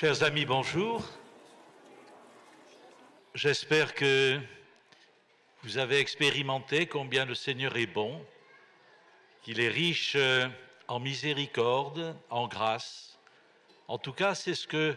Chers amis, bonjour. J'espère que vous avez expérimenté combien le Seigneur est bon, qu'il est riche en miséricorde, en grâce. En tout cas, c'est ce que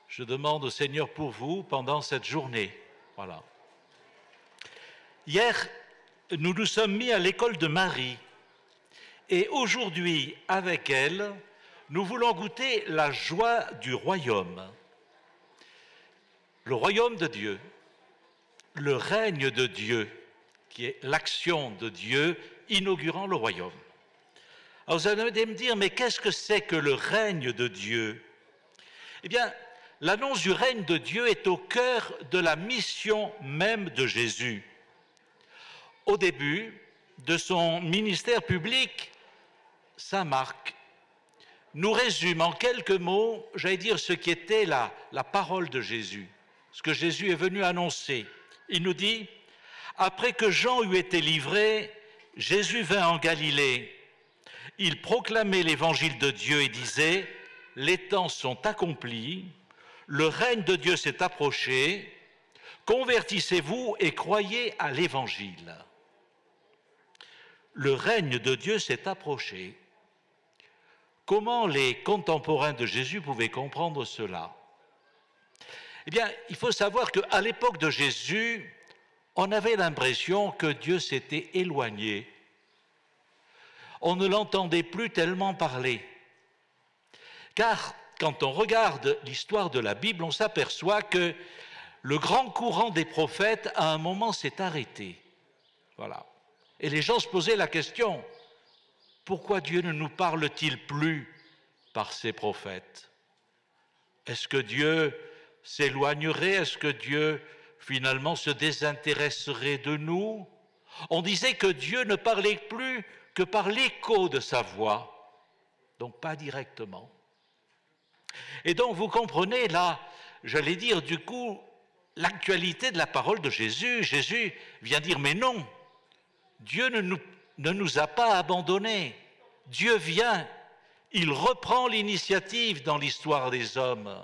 je demande au Seigneur pour vous pendant cette journée. Voilà. Hier, nous nous sommes mis à l'école de Marie et aujourd'hui, avec elle, nous voulons goûter la joie du royaume. Le royaume de Dieu, le règne de Dieu, qui est l'action de Dieu inaugurant le royaume. Alors vous allez me dire, mais qu'est-ce que c'est que le règne de Dieu? Eh bien, l'annonce du règne de Dieu est au cœur de la mission même de Jésus. Au début de son ministère public, saint Marc nous résume en quelques mots, j'allais dire, ce qui était la parole de Jésus, ce que Jésus est venu annoncer. Il nous dit, après que Jean eut été livré, Jésus vint en Galilée. Il proclamait l'évangile de Dieu et disait, les temps sont accomplis, le règne de Dieu s'est approché, convertissez-vous et croyez à l'évangile. Le règne de Dieu s'est approché. Comment les contemporains de Jésus pouvaient comprendre cela? Eh bien, il faut savoir qu'à l'époque de Jésus, on avait l'impression que Dieu s'était éloigné. On ne l'entendait plus tellement parler. Car quand on regarde l'histoire de la Bible, on s'aperçoit que le grand courant des prophètes, à un moment, s'est arrêté. Voilà. Et les gens se posaient la question, pourquoi Dieu ne nous parle-t-il plus par ses prophètes? Est-ce que Dieu s'éloignerait? Est-ce que Dieu, finalement, se désintéresserait de nous? On disait que Dieu ne parlait plus que par l'écho de sa voix, donc pas directement. Et donc, vous comprenez là, j'allais dire, du coup, l'actualité de la parole de Jésus. Jésus vient dire, mais non, Dieu ne nous a pas abandonnés. Dieu vient, il reprend l'initiative dans l'histoire des hommes.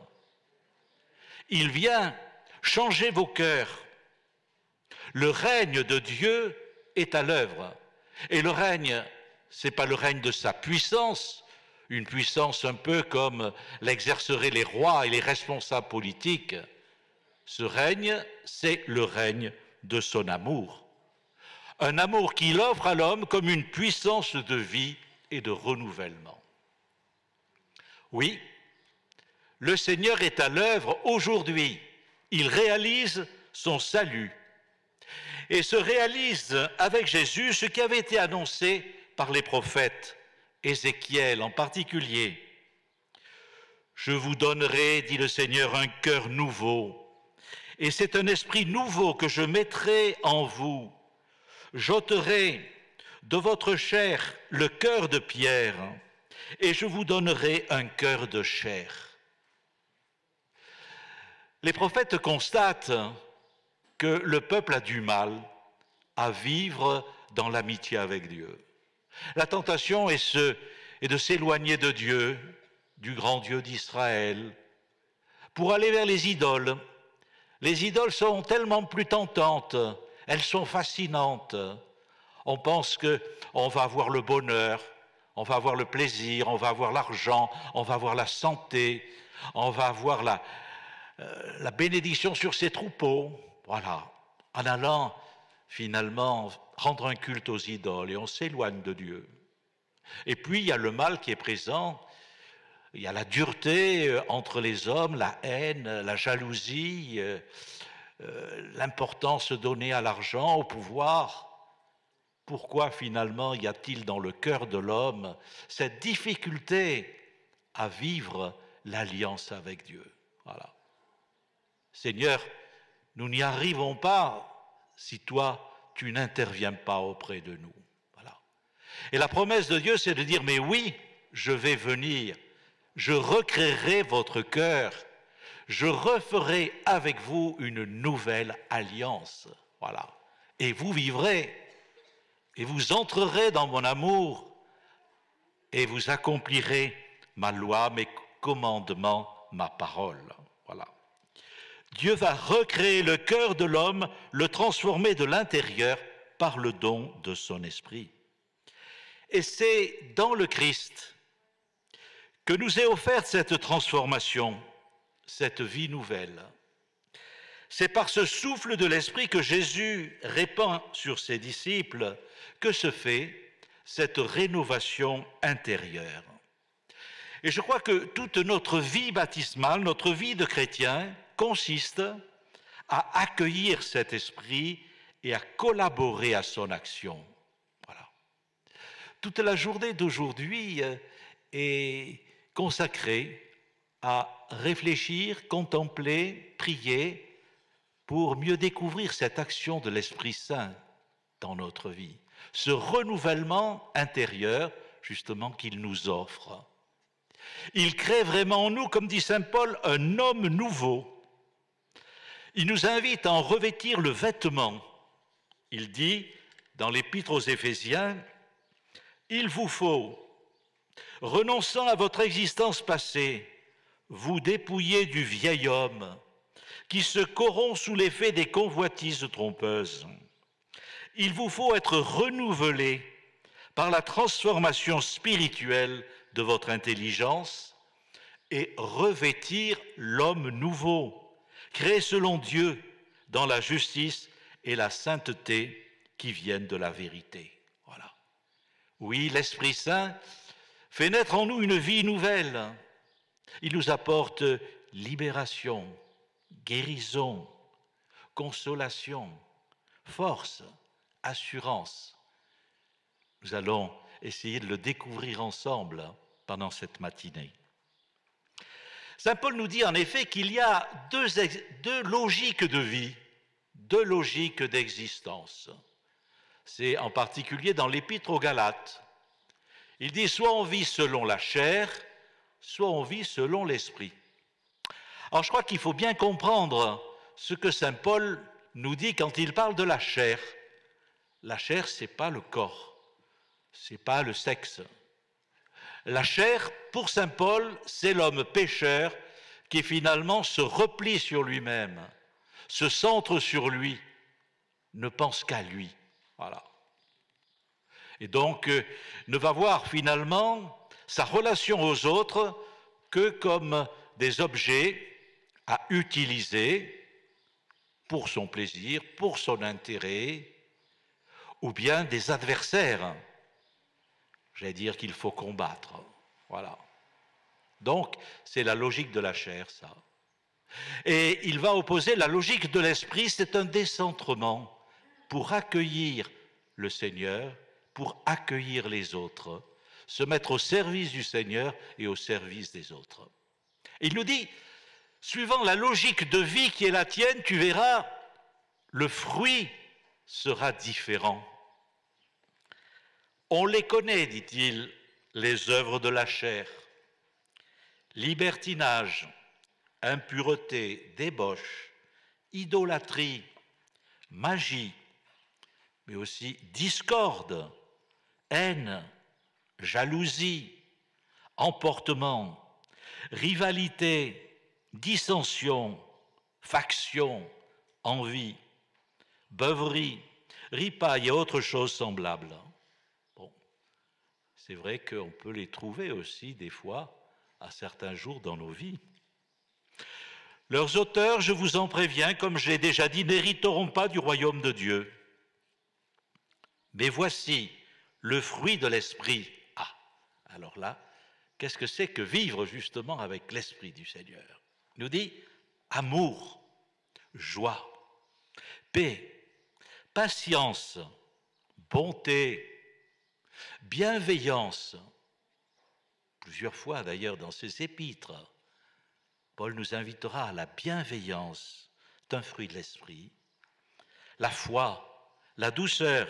Il vient changer vos cœurs. Le règne de Dieu est à l'œuvre. Et le règne, ce n'est pas le règne de sa puissance, une puissance un peu comme l'exerceraient les rois et les responsables politiques. Ce règne, c'est le règne de son amour. Un amour qu'il offre à l'homme comme une puissance de vie et de renouvellement. Oui, le Seigneur est à l'œuvre aujourd'hui. Il réalise son salut. Et se réalise avec Jésus ce qui avait été annoncé par les prophètes, Ézéchiel en particulier. Je vous donnerai, dit le Seigneur, un cœur nouveau. Et c'est un esprit nouveau que je mettrai en vous. J'ôterai de votre chair le cœur de pierre et je vous donnerai un cœur de chair. Les prophètes constatent que le peuple a du mal à vivre dans l'amitié avec Dieu. La tentation est de s'éloigner de Dieu, du grand Dieu d'Israël, pour aller vers les idoles. Les idoles sont tellement plus tentantes, elles sont fascinantes. On pense qu'on va avoir le bonheur, on va avoir le plaisir, on va avoir l'argent, on va avoir la santé, on va avoir la bénédiction sur ses troupeaux. Voilà, en allant finalement rendre un culte aux idoles et on s'éloigne de Dieu. Et puis il y a le mal qui est présent, il y a la dureté entre les hommes, la haine, la jalousie, l'importance donnée à l'argent, au pouvoir. Pourquoi finalement y a-t-il dans le cœur de l'homme cette difficulté à vivre l'alliance avec Dieu? Voilà. Seigneur, nous n'y arrivons pas si toi, tu n'interviens pas auprès de nous. Voilà. Et la promesse de Dieu, c'est de dire, mais oui, je vais venir, je recréerai votre cœur, je referai avec vous une nouvelle alliance. Voilà. Et vous vivrez, et vous entrerez dans mon amour, et vous accomplirez ma loi, mes commandements, ma parole. Voilà. Dieu va recréer le cœur de l'homme, le transformer de l'intérieur par le don de son esprit. Et c'est dans le Christ que nous est offerte cette transformation, cette vie nouvelle. C'est par ce souffle de l'Esprit que Jésus répand sur ses disciples que se fait cette rénovation intérieure. Et je crois que toute notre vie baptismale, notre vie de chrétien, consiste à accueillir cet esprit et à collaborer à son action. Voilà. Toute la journée d'aujourd'hui est consacrée à réfléchir, contempler, prier pour mieux découvrir cette action de l'Esprit Saint dans notre vie, ce renouvellement intérieur justement qu'il nous offre. Il crée vraiment en nous, comme dit saint Paul, un homme nouveau. Il nous invite à en revêtir le vêtement. Il dit, dans l'Épître aux Éphésiens, « Il vous faut, renonçant à votre existence passée, vous dépouiller du vieil homme qui se corrompt sous l'effet des convoitises trompeuses. Il vous faut être renouvelé par la transformation spirituelle de votre intelligence et revêtir l'homme nouveau, créé selon Dieu dans la justice et la sainteté qui viennent de la vérité. » Voilà. Oui, l'Esprit Saint fait naître en nous une vie nouvelle. Il nous apporte libération, guérison, consolation, force, assurance. Nous allons essayer de le découvrir ensemble pendant cette matinée. Saint Paul nous dit en effet qu'il y a deux logiques de vie, deux logiques d'existence. C'est en particulier dans l'Épître aux Galates. Il dit soit on vit selon la chair, soit on vit selon l'esprit. Alors je crois qu'il faut bien comprendre ce que saint Paul nous dit quand il parle de la chair. La chair, ce n'est pas le corps, ce n'est pas le sexe. La chair, pour saint Paul, c'est l'homme pécheur qui finalement se replie sur lui-même, se centre sur lui, ne pense qu'à lui. Voilà. Et donc, ne va voir finalement sa relation aux autres que comme des objets à utiliser pour son plaisir, pour son intérêt, ou bien des adversaires, j'allais dire qu'il faut combattre. Voilà. Donc, c'est la logique de la chair, ça. Et il va opposer la logique de l'esprit, c'est un décentrement pour accueillir le Seigneur, pour accueillir les autres, se mettre au service du Seigneur et au service des autres. Et il nous dit, suivant la logique de vie qui est la tienne, tu verras, le fruit sera différent. On les connaît, dit-il, les œuvres de la chair. Libertinage, impureté, débauche, idolâtrie, magie, mais aussi discorde, haine, jalousie, emportement, rivalité, dissension, faction, envie, beuverie, ripaille et autres choses semblables. Bon, c'est vrai qu'on peut les trouver aussi des fois à certains jours dans nos vies. Leurs auteurs, je vous en préviens, comme je l'ai déjà dit, n'hériteront pas du royaume de Dieu. Mais voici le fruit de l'esprit. Ah, alors là, qu'est-ce que c'est que vivre justement avec l'esprit du Seigneur? Il nous dit amour, joie, paix, patience, bonté, bienveillance. Plusieurs fois d'ailleurs dans ses épîtres, Paul nous invitera à la bienveillance, c'est un fruit de l'esprit, la foi, la douceur,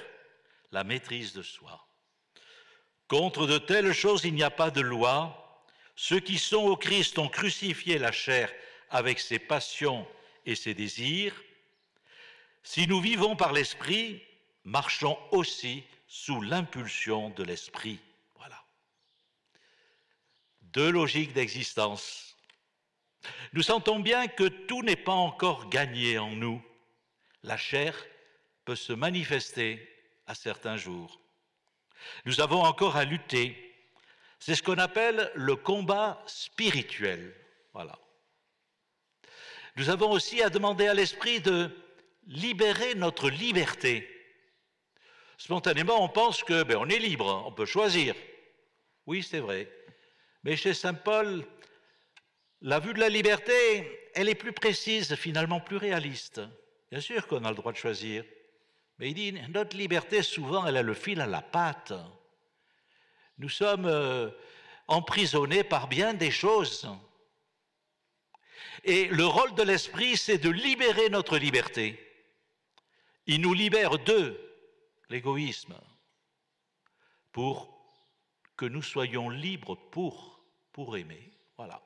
la maîtrise de soi. Contre de telles choses, il n'y a pas de loi. Ceux qui sont au Christ ont crucifié la chair avec ses passions et ses désirs. Si nous vivons par l'esprit, marchons aussi sous l'impulsion de l'esprit. Voilà. Deux logiques d'existence. Nous sentons bien que tout n'est pas encore gagné en nous. La chair peut se manifester à certains jours. Nous avons encore à lutter. C'est ce qu'on appelle le combat spirituel. Voilà. Nous avons aussi à demander à l'esprit de libérer notre liberté. Spontanément, on pense que on est libre, on peut choisir. Oui, c'est vrai. Mais chez saint Paul, la vue de la liberté, elle est plus précise, finalement plus réaliste. Bien sûr qu'on a le droit de choisir. Mais il dit, notre liberté, souvent, elle a le fil à la patte. Nous sommes emprisonnés par bien des choses. Et le rôle de l'esprit, c'est de libérer notre liberté. Il nous libère de l'égoïsme pour que nous soyons libres pour aimer. Voilà.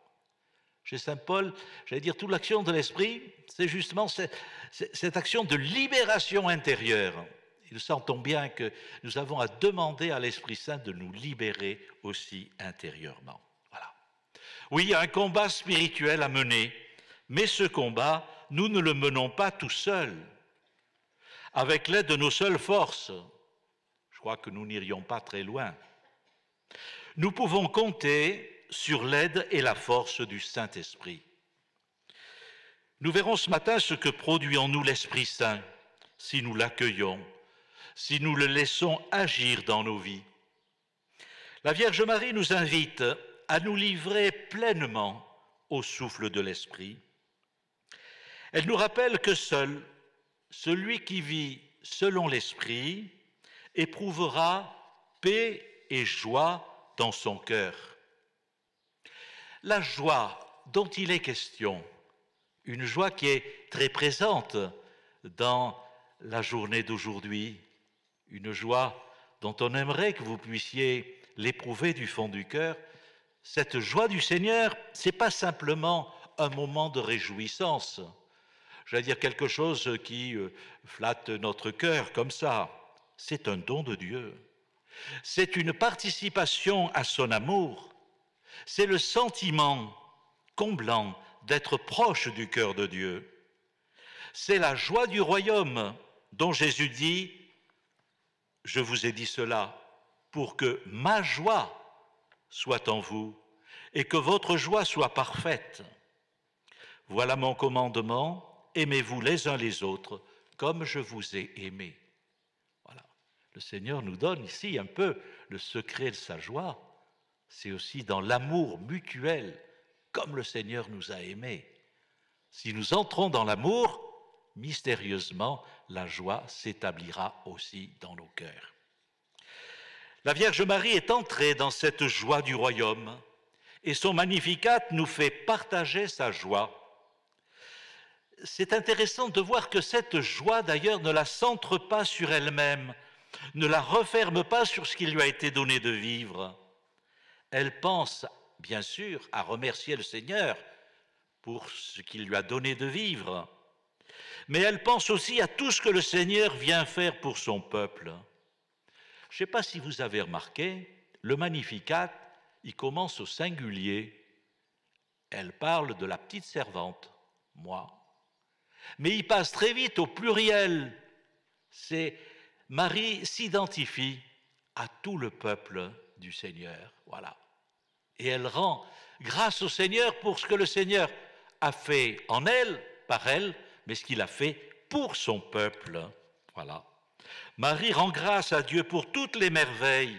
Chez saint Paul, j'allais dire, toute l'action de l'esprit, c'est justement cette action de libération intérieure. Et nous sentons bien que nous avons à demander à l'Esprit Saint de nous libérer aussi intérieurement. Voilà. Oui, il y a un combat spirituel à mener, mais ce combat, nous ne le menons pas tout seuls, avec l'aide de nos seules forces. Je crois que nous n'irions pas très loin. Nous pouvons compter sur l'aide et la force du Saint-Esprit. Nous verrons ce matin ce que produit en nous l'Esprit Saint, si nous l'accueillons, si nous le laissons agir dans nos vies. La Vierge Marie nous invite à nous livrer pleinement au souffle de l'Esprit. Elle nous rappelle que seul celui qui vit selon l'Esprit éprouvera paix et joie dans son cœur. La joie dont il est question, une joie qui est très présente dans la journée d'aujourd'hui, une joie dont on aimerait que vous puissiez l'éprouver du fond du cœur. Cette joie du Seigneur, ce n'est pas simplement un moment de réjouissance, j'allais dire quelque chose qui flatte notre cœur comme ça. C'est un don de Dieu. C'est une participation à son amour. C'est le sentiment comblant d'être proche du cœur de Dieu. C'est la joie du royaume dont Jésus dit « Je vous ai dit cela pour que ma joie soit en vous et que votre joie soit parfaite. Voilà mon commandement, aimez-vous les uns les autres comme je vous ai aimés. » Voilà. Le Seigneur nous donne ici un peu le secret de sa joie. C'est aussi dans l'amour mutuel, comme le Seigneur nous a aimés. Si nous entrons dans l'amour, mystérieusement, la joie s'établira aussi dans nos cœurs. La Vierge Marie est entrée dans cette joie du royaume et son Magnificat nous fait partager sa joie. C'est intéressant de voir que cette joie, d'ailleurs, ne la centre pas sur elle-même, ne la referme pas sur ce qui lui a été donné de vivre. Elle pense, bien sûr, à remercier le Seigneur pour ce qu'il lui a donné de vivre, mais elle pense aussi à tout ce que le Seigneur vient faire pour son peuple. Je ne sais pas si vous avez remarqué, le Magnificat, il commence au singulier. Elle parle de la petite servante, moi. Mais il passe très vite au pluriel. C'est Marie s'identifie à tout le peuple du Seigneur. Voilà. Et elle rend grâce au Seigneur pour ce que le Seigneur a fait en elle, par elle, mais ce qu'il a fait pour son peuple. Voilà. Marie rend grâce à Dieu pour toutes les merveilles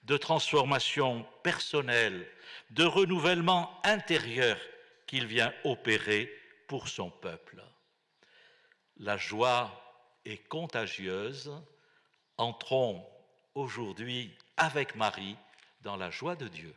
de transformation personnelle, de renouvellement intérieur qu'il vient opérer pour son peuple. La joie est contagieuse. Entrons aujourd'hui avec Marie dans la joie de Dieu.